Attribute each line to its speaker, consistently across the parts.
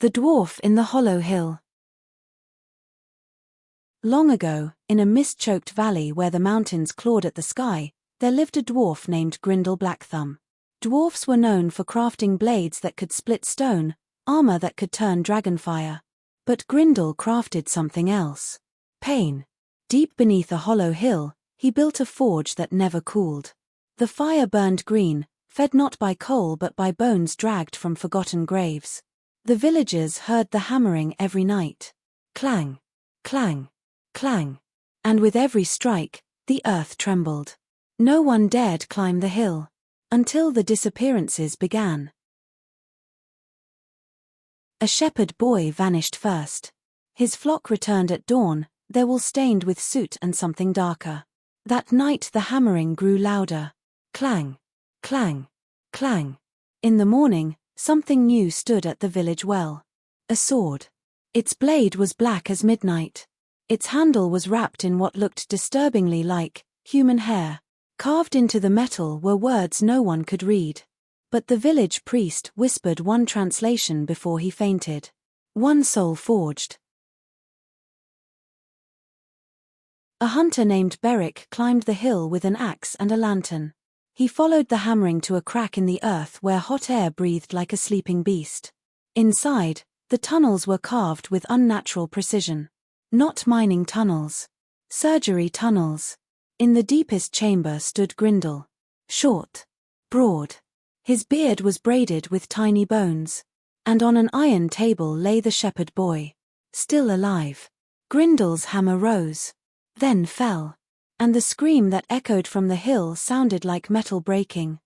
Speaker 1: The Dwarf in the Hollow Hill. Long ago, in a mist-choked valley where the mountains clawed at the sky, there lived a dwarf named Grindle Blackthumb. Dwarfs were known for crafting blades that could split stone, armor that could turn dragonfire. But Grindle crafted something else. Pain. Deep beneath a hollow hill, he built a forge that never cooled. The fire burned green, fed not by coal but by bones dragged from forgotten graves. The villagers heard the hammering every night. Clang, clang, clang. And with every strike, the earth trembled. No one dared climb the hill. Until the disappearances began. A shepherd boy vanished first. His flock returned at dawn, their wool stained with soot and something darker. That night the hammering grew louder. Clang, clang, clang. In the morning, something new stood at the village well. A sword. Its blade was black as midnight. Its handle was wrapped in what looked disturbingly like human hair. Carved into the metal were words no one could read. But the village priest whispered one translation before he fainted. One soul forged. A hunter named Berrik climbed the hill with an axe and a lantern. He followed the hammering to a crack in the earth where hot air breathed like a sleeping beast. Inside, the tunnels were carved with unnatural precision. Not mining tunnels. Surgery tunnels. In the deepest chamber stood Grindle. Short. Broad. His beard was braided with tiny bones. And on an iron table lay the shepherd boy. Still alive. Grindle's hammer rose. Then fell. And the scream that echoed from the hill sounded like metal breaking.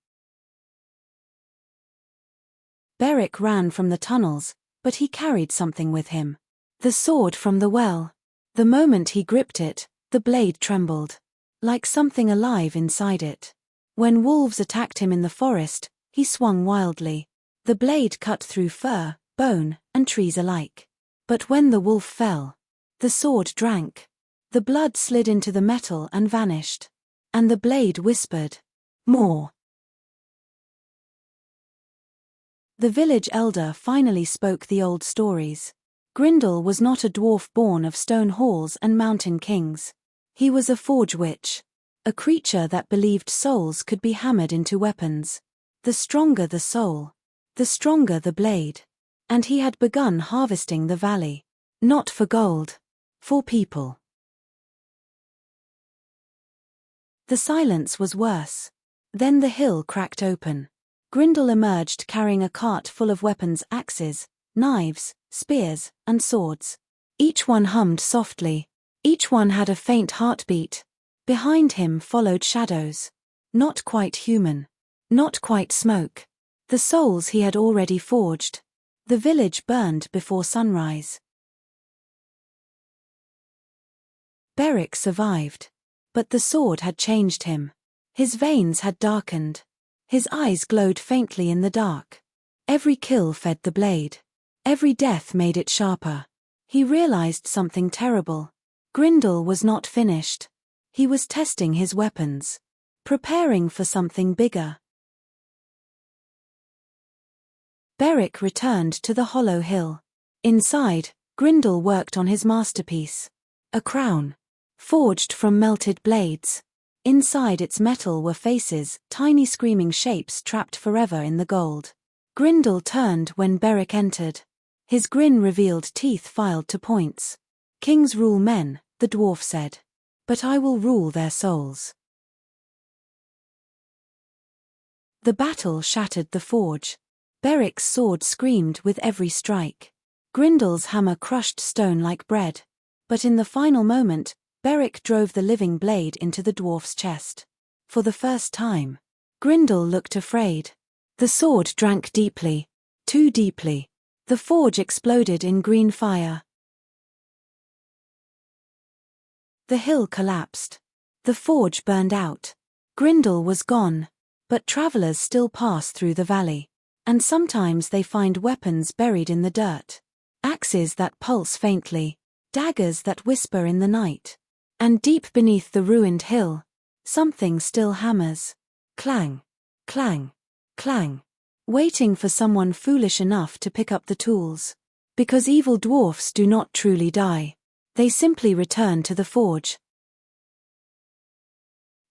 Speaker 1: Berrik ran from the tunnels, but he carried something with him. The sword from the well. The moment he gripped it, the blade trembled. Like something alive inside it. When wolves attacked him in the forest, he swung wildly. The blade cut through fur, bone, and trees alike. But when the wolf fell, the sword drank. The blood slid into the metal and vanished. And the blade whispered, "More." The village elder finally spoke the old stories. Grindle was not a dwarf born of stone halls and mountain kings. He was a forge witch. A creature that believed souls could be hammered into weapons. The stronger the soul, the stronger the blade. And he had begun harvesting the valley. Not for gold. For people. The silence was worse. Then the hill cracked open. Grindle emerged carrying a cart full of weapons, axes, knives, spears, and swords. Each one hummed softly. Each one had a faint heartbeat. Behind him followed shadows. Not quite human. Not quite smoke. The souls he had already forged. The village burned before sunrise. Berrik survived. But the sword had changed him. His veins had darkened. His eyes glowed faintly in the dark. Every kill fed the blade. Every death made it sharper. He realized something terrible. Grindle was not finished. He was testing his weapons. Preparing for something bigger. Berrik returned to the hollow hill. Inside, Grindle worked on his masterpiece. A crown. Forged from melted blades. Inside its metal were faces, tiny screaming shapes trapped forever in the gold. Grindle turned when Berrik entered. His grin revealed teeth filed to points. "Kings rule men," the dwarf said. "But I will rule their souls." The battle shattered the forge. Berrik's sword screamed with every strike. Grindle's hammer crushed stone like bread. But in the final moment, Berrik drove the living blade into the dwarf's chest. For the first time, Grindle looked afraid. The sword drank deeply. Too deeply. The forge exploded in green fire. The hill collapsed. The forge burned out. Grindle was gone. But travelers still pass through the valley. And sometimes they find weapons buried in the dirt. Axes that pulse faintly. Daggers that whisper in the night. And deep beneath the ruined hill, something still hammers. Clang, clang, clang. Waiting for someone foolish enough to pick up the tools. Because evil dwarfs do not truly die. They simply return to the forge.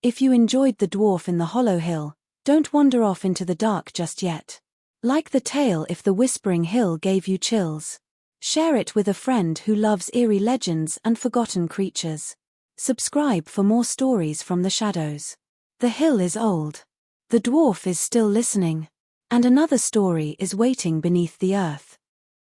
Speaker 1: If you enjoyed The Dwarf in the Hollow Hill, don't wander off into the dark just yet. Like the tale If the Whispering Hill gave you chills. Share it with a friend who loves eerie legends and forgotten creatures. Subscribe for more stories from the shadows. The hill is old. The dwarf is still listening. And another story is waiting beneath the earth.